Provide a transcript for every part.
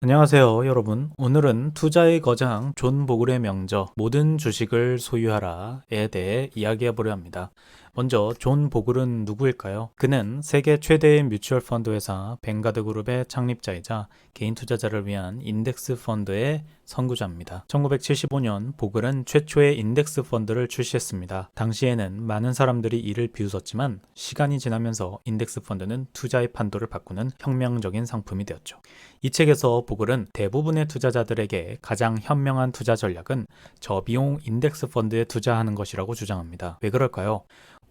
안녕하세요, 여러분. 오늘은 투자의 거장 존 보글의 명저 모든 주식을 소유하라에 대해 이야기해 보려 합니다. 먼저 존 보글은 누구일까요? 그는 세계 최대의 뮤추얼 펀드 회사 뱅가드 그룹의 창립자이자 개인 투자자를 위한 인덱스 펀드의 선구자입니다. 1975년 보글은 최초의 인덱스 펀드를 출시했습니다. 당시에는 많은 사람들이 이를 비웃었지만 시간이 지나면서 인덱스 펀드는 투자의 판도를 바꾸는 혁명적인 상품이 되었죠. 이 책에서 보글은 대부분의 투자자들에게 가장 현명한 투자 전략은 저비용 인덱스 펀드에 투자하는 것이라고 주장합니다. 왜 그럴까요?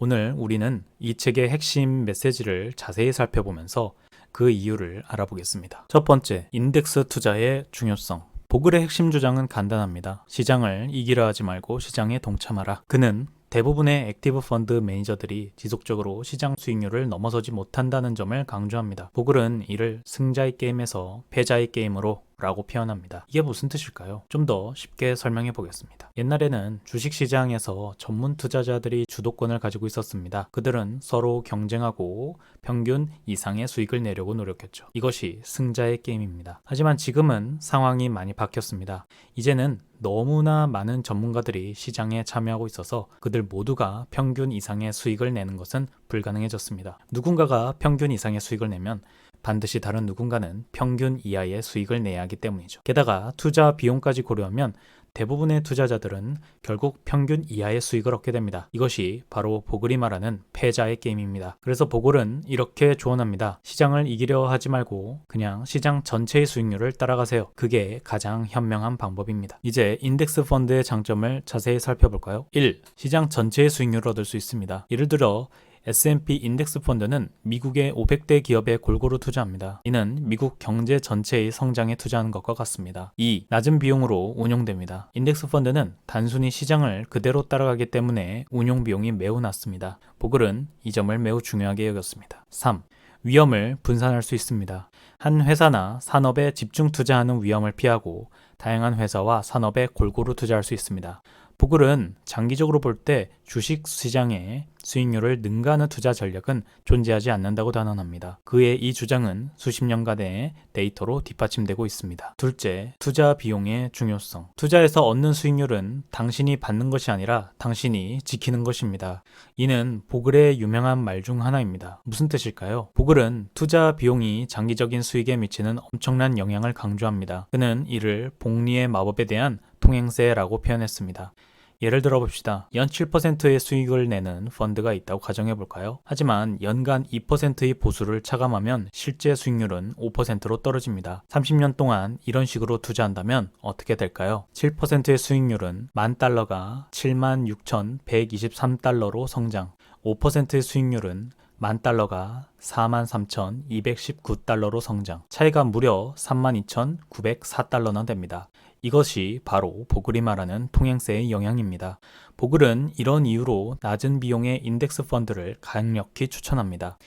오늘 우리는 이 책의 핵심 메시지를 자세히 살펴보면서 그 이유를 알아보겠습니다. 첫 번째, 인덱스 투자의 중요성. 보글의 핵심 주장은 간단합니다. 시장을 이기려 하지 말고 시장에 동참하라. 그는 대부분의 액티브 펀드 매니저들이 지속적으로 시장 수익률을 넘어서지 못한다는 점을 강조합니다. 보글은 이를 승자의 게임에서 패자의 게임으로 라고 표현합니다. 이게 무슨 뜻일까요? 좀 더 쉽게 설명해 보겠습니다. 옛날에는 주식시장에서 전문 투자자들이 주도권을 가지고 있었습니다. 그들은 서로 경쟁하고 평균 이상의 수익을 내려고 노력했죠. 이것이 승자의 게임입니다. 하지만 지금은 상황이 많이 바뀌었습니다. 이제는 너무나 많은 전문가들이 시장에 참여하고 있어서 그들 모두가 평균 이상의 수익을 내는 것은 불가능해졌습니다. 누군가가 평균 이상의 수익을 내면 반드시 다른 누군가는 평균 이하의 수익을 내야 하기 때문이죠. 게다가 투자 비용까지 고려하면 대부분의 투자자들은 결국 평균 이하의 수익을 얻게 됩니다. 이것이 바로 보글이 말하는 패자의 게임입니다. 그래서 보글은 이렇게 조언합니다. 시장을 이기려 하지 말고 그냥 시장 전체의 수익률을 따라가세요. 그게 가장 현명한 방법입니다. 이제 인덱스 펀드의 장점을 자세히 살펴볼까요? 1. 시장 전체의 수익률을 얻을 수 있습니다. 예를 들어 S&P 인덱스 펀드는 미국의 500대 기업에 골고루 투자합니다. 이는 미국 경제 전체의 성장에 투자하는 것과 같습니다. 2. 낮은 비용으로 운용됩니다. 인덱스 펀드는 단순히 시장을 그대로 따라가기 때문에 운용 비용이 매우 낮습니다. 보글은 이 점을 매우 중요하게 여겼습니다. 3. 위험을 분산할 수 있습니다. 한 회사나 산업에 집중 투자하는 위험을 피하고 다양한 회사와 산업에 골고루 투자할 수 있습니다. 보글은 장기적으로 볼 때 주식 시장의 수익률을 능가하는 투자 전략은 존재하지 않는다고 단언합니다. 그의 이 주장은 수십 년간의 데이터로 뒷받침되고 있습니다. 둘째, 투자 비용의 중요성. 투자에서 얻는 수익률은 당신이 받는 것이 아니라 당신이 지키는 것입니다. 이는 보글의 유명한 말 중 하나입니다. 무슨 뜻일까요? 보글은 투자 비용이 장기적인 수익에 미치는 엄청난 영향을 강조합니다. 그는 이를 복리의 마법에 대한 통행세라고 표현했습니다. 예를 들어 봅시다. 연 7%의 수익을 내는 펀드가 있다고 가정해 볼까요? 하지만 연간 2%의 보수를 차감하면 실제 수익률은 5%로 떨어집니다. 30년 동안 이런 식으로 투자한다면 어떻게 될까요? 7%의 수익률은 $10,000가 76,123달러로 성장, 5%의 수익률은 $10,000가 43,219달러로 성장, 차이가 무려 32,904달러나 됩니다. 이것이 바로 보글이 말하는 통행세의 영향입니다. 보글은 이런 이유로 낮은 비용의 인덱스 펀드를 강력히 추천합니다.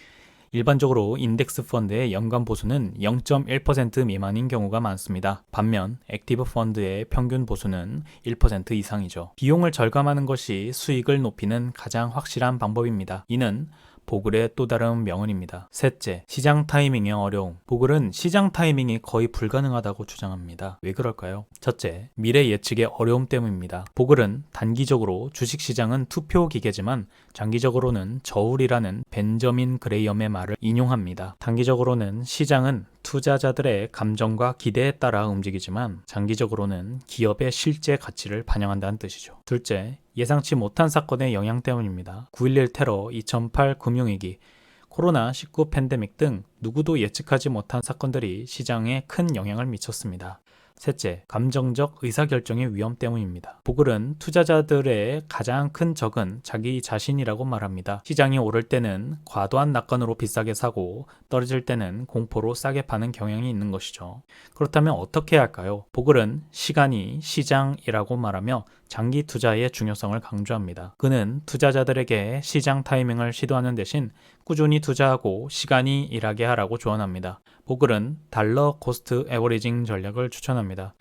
일반적으로 인덱스 펀드의 연간 보수는 0.1% 미만인 경우가 많습니다. 반면 액티브 펀드의 평균 보수는 1% 이상이죠. 비용을 절감하는 것이 수익을 높이는 가장 확실한 방법입니다. 이는 보글의 또 다른 명언입니다. 셋째, 시장 타이밍의 어려움. 보글은 시장 타이밍이 거의 불가능하다고 주장합니다. 왜 그럴까요? 첫째, 미래 예측의 어려움 때문입니다. 보글은 단기적으로 주식시장은 투표 기계지만 장기적으로는 저울이라는 벤저민 그레이엄의 말을 인용합니다. 단기적으로는 시장은 투자자들의 감정과 기대에 따라 움직이지만 장기적으로는 기업의 실제 가치를 반영한다는 뜻이죠. 둘째, 예상치 못한 사건의 영향 때문입니다. 9.11 테러, 2008 금융위기, 코로나19 팬데믹 등 누구도 예측하지 못한 사건들이 시장에 큰 영향을 미쳤습니다. 셋째, 감정적 의사결정의 위험 때문입니다. 보글은 투자자들의 가장 큰 적은 자기 자신이라고 말합니다. 시장이 오를 때는 과도한 낙관으로 비싸게 사고 떨어질 때는 공포로 싸게 파는 경향이 있는 것이죠. 그렇다면 어떻게 해야 할까요? 보글은 시간이 시장이라고 말하며 장기 투자의 중요성을 강조합니다. 그는 투자자들에게 시장 타이밍을 시도하는 대신 꾸준히 투자하고 시간이 일하게 하라고 조언합니다. 보글은 달러 코스트 에버리징 전략을 추천합니다.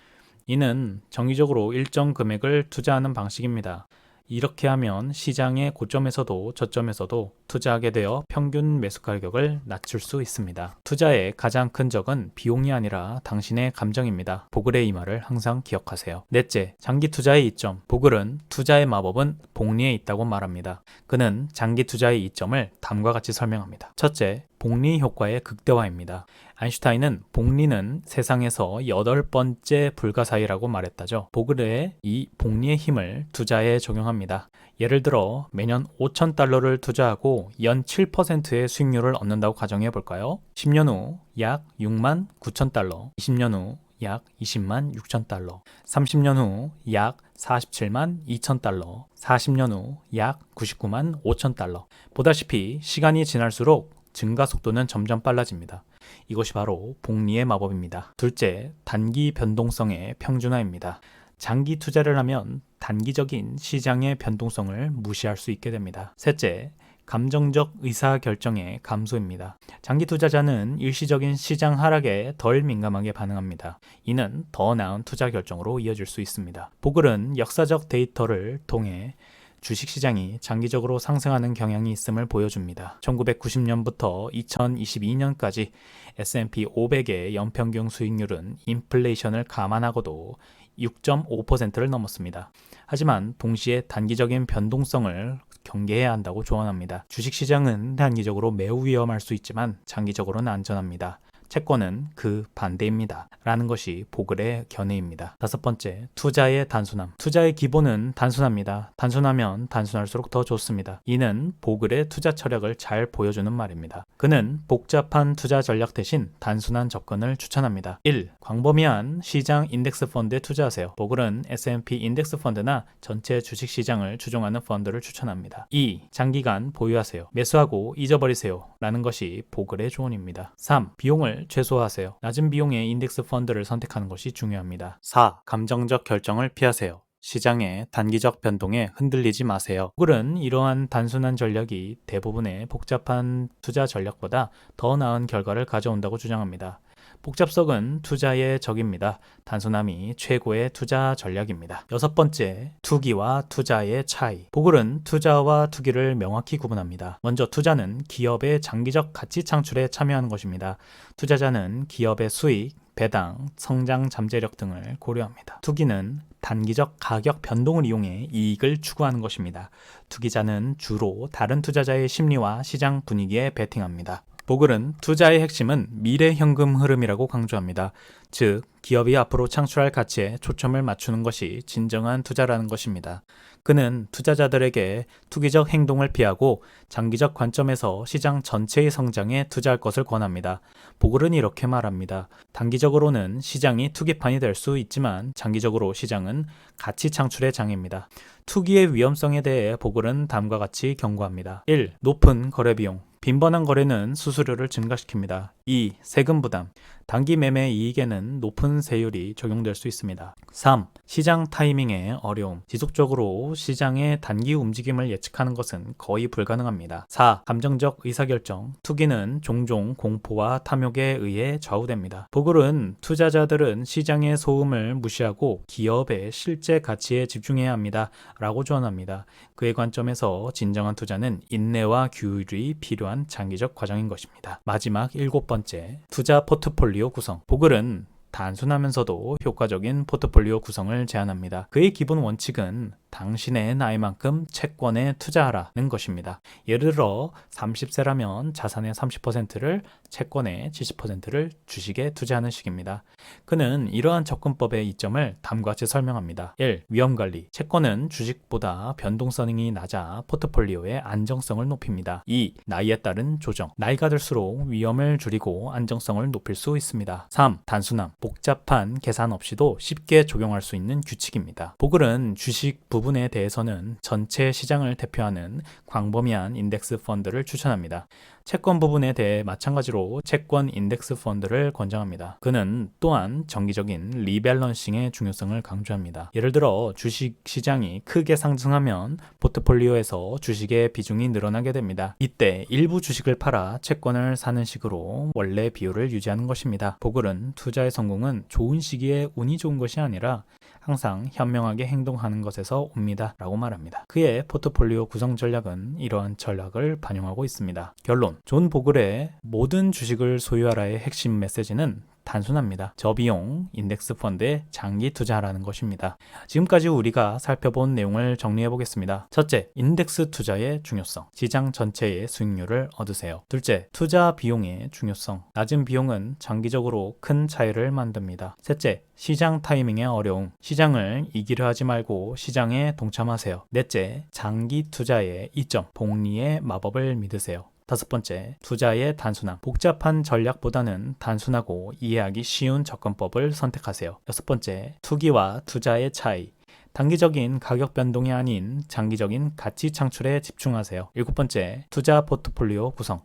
이는 정기적으로 일정 금액을 투자하는 방식입니다. 이렇게 하면 시장의 고점에서도 저점에서도 투자하게 되어 평균 매수 가격을 낮출 수 있습니다. 투자의 가장 큰 적은 비용이 아니라 당신의 감정입니다. 보글의 이 말을 항상 기억하세요. 넷째, 장기 투자의 이점. 보글은 투자의 마법은 복리에 있다고 말합니다. 그는 장기 투자의 이점을 다음과 같이 설명합니다. 첫째, 복리 효과의 극대화입니다. 아인슈타인은 복리는 세상에서 8번째 불가사의라고 말했다죠. 보글의 이 복리의 힘을 투자에 적용합니다. 예를 들어 매년 5,000달러를 투자하고 연 7%의 수익률을 얻는다고 가정해 볼까요? 10년 후 약 6만 9천 달러, 20년 후 약 20만 6천 달러, 30년 후 약 47만 2천 달러, 40년 후 약 99만 5천 달러. 보다시피 시간이 지날수록 증가 속도는 점점 빨라집니다. 이것이 바로 복리의 마법입니다. 둘째, 단기 변동성의 평준화입니다. 장기 투자를 하면 단기적인 시장의 변동성을 무시할 수 있게 됩니다. 셋째, 감정적 의사결정의 감소입니다. 장기 투자자는 일시적인 시장 하락에 덜 민감하게 반응합니다. 이는 더 나은 투자 결정으로 이어질 수 있습니다. 보글은 역사적 데이터를 통해 주식시장이 장기적으로 상승하는 경향이 있음을 보여줍니다. 1990년부터 2022년까지 S&P 500의 연평균 수익률은 인플레이션을 감안하고도 6.5%를 넘었습니다. 하지만 동시에 단기적인 변동성을 경계해야 한다고 조언합니다. 주식시장은 단기적으로 매우 위험할 수 있지만 장기적으로는 안전합니다. 채권은 그 반대입니다. 라는 것이 보글의 견해입니다. 다섯 번째, 투자의 단순함. 투자의 기본은 단순합니다. 단순하면 단순할수록 더 좋습니다. 이는 보글의 투자 철학을 잘 보여주는 말입니다. 그는 복잡한 투자 전략 대신 단순한 접근을 추천합니다. 1. 광범위한 시장 인덱스 펀드에 투자하세요. 보글은 S&P 인덱스 펀드나 전체 주식시장을 추종하는 펀드를 추천합니다. 2. 장기간 보유하세요. 매수하고 잊어버리세요. 라는 것이 보글의 조언입니다. 3. 비용을 최소화하세요. 낮은 비용의 인덱스 펀드를 선택하는 것이 중요합니다. 4. 감정적 결정을 피하세요. 시장의 단기적 변동에 흔들리지 마세요. 보글은 이러한 단순한 전략이 대부분의 복잡한 투자 전략보다 더 나은 결과를 가져온다고 주장합니다. 복잡성은 투자의 적입니다. 단순함이 최고의 투자 전략입니다. 여섯 번째, 투기와 투자의 차이. 보글은 투자와 투기를 명확히 구분합니다. 먼저 투자는 기업의 장기적 가치 창출에 참여하는 것입니다. 투자자는 기업의 수익, 배당, 성장 잠재력 등을 고려합니다. 투기는 단기적 가격 변동을 이용해 이익을 추구하는 것입니다. 투기자는 주로 다른 투자자의 심리와 시장 분위기에 베팅합니다. 보글은 투자의 핵심은 미래 현금 흐름이라고 강조합니다. 즉, 기업이 앞으로 창출할 가치에 초점을 맞추는 것이 진정한 투자라는 것입니다. 그는 투자자들에게 투기적 행동을 피하고 장기적 관점에서 시장 전체의 성장에 투자할 것을 권합니다. 보글은 이렇게 말합니다. 단기적으로는 시장이 투기판이 될 수 있지만 장기적으로 시장은 가치 창출의 장입니다. 투기의 위험성에 대해 보글은 다음과 같이 경고합니다. 1. 높은 거래비용. 빈번한 거래는 수수료를 증가시킵니다. 2. 세금 부담. 단기 매매 이익에는 높은 세율이 적용될 수 있습니다. 3. 시장 타이밍의 어려움. 지속적으로 시장의 단기 움직임을 예측하는 것은 거의 불가능합니다. 4. 감정적 의사결정. 투기는 종종 공포와 탐욕에 의해 좌우됩니다. 보글은 투자자들은 시장의 소음을 무시하고 기업의 실제 가치에 집중해야 합니다. 라고 조언합니다. 그의 관점에서 진정한 투자는 인내와 규율이 필요한 장기적 과정인 것입니다. 마지막 7번째, 투자 포트폴리오 구성. 보글은 단순하면서도 효과적인 포트폴리오 구성을 제안합니다. 그의 기본 원칙은 당신의 나이만큼 채권에 투자하라는 것입니다. 예를 들어 30세라면 자산의 30%를 채권의 70%를 주식에 투자하는 식입니다. 그는 이러한 접근법의 이점을 다음과 같이 설명합니다. 1. 위험관리. 채권은 주식보다 변동성이 낮아 포트폴리오의 안정성을 높입니다. 2. 나이에 따른 조정. 나이가 들수록 위험을 줄이고 안정성을 높일 수 있습니다. 3. 단순함. 복잡한 계산 없이도 쉽게 적용할 수 있는 규칙입니다. 보글은 주식 부분에 대해서는 전체 시장을 대표하는 광범위한 인덱스 펀드를 추천합니다. 채권 부분에 대해 마찬가지로 채권 인덱스 펀드를 권장합니다. 그는 또한 정기적인 리밸런싱의 중요성을 강조합니다. 예를 들어 주식 시장이 크게 상승하면 포트폴리오에서 주식의 비중이 늘어나게 됩니다. 이때 일부 주식을 팔아 채권을 사는 식으로 원래 비율을 유지하는 것입니다. 보글은 투자의 성공은 좋은 시기에 운이 좋은 것이 아니라 항상 현명하게 행동하는 것에서 옵니다 라고 말합니다. 그의 포트폴리오 구성 전략은 이러한 전략을 반영하고 있습니다. 결론, 존 보글의 모든 주식을 소유하라의 핵심 메시지는 단순합니다. 저비용 인덱스 펀드에 장기 투자하라는 것입니다. 지금까지 우리가 살펴본 내용을 정리해 보겠습니다. 첫째, 인덱스 투자의 중요성. 시장 전체의 수익률을 얻으세요. 둘째, 투자 비용의 중요성. 낮은 비용은 장기적으로 큰 차이를 만듭니다. 셋째, 시장 타이밍의 어려움. 시장을 이기려 하지 말고 시장에 동참하세요. 넷째, 장기 투자의 이점. 복리의 마법을 믿으세요. 다섯 번째, 투자의 단순함. 복잡한 전략보다는 단순하고 이해하기 쉬운 접근법을 선택하세요. 여섯 번째, 투기와 투자의 차이. 단기적인 가격 변동이 아닌 장기적인 가치 창출에 집중하세요. 일곱 번째, 투자 포트폴리오 구성.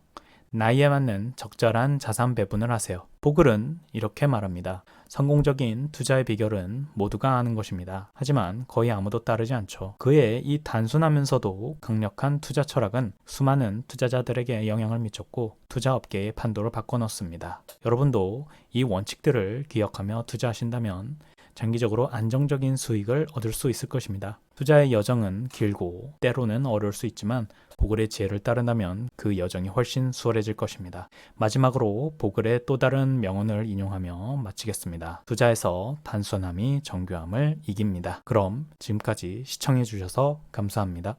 나이에 맞는 적절한 자산 배분을 하세요. 보글은 이렇게 말합니다. 성공적인 투자의 비결은 모두가 아는 것입니다. 하지만 거의 아무도 따르지 않죠. 그의 이 단순하면서도 강력한 투자 철학은 수많은 투자자들에게 영향을 미쳤고 투자 업계의 판도를 바꿔놓습니다. 여러분도 이 원칙들을 기억하며 투자하신다면 장기적으로 안정적인 수익을 얻을 수 있을 것입니다. 투자의 여정은 길고 때로는 어려울 수 있지만 보글의 지혜를 따른다면 그 여정이 훨씬 수월해질 것입니다. 마지막으로 보글의 또 다른 명언을 인용하며 마치겠습니다. 투자에서 단순함이 정교함을 이깁니다. 그럼 지금까지 시청해 주셔서 감사합니다.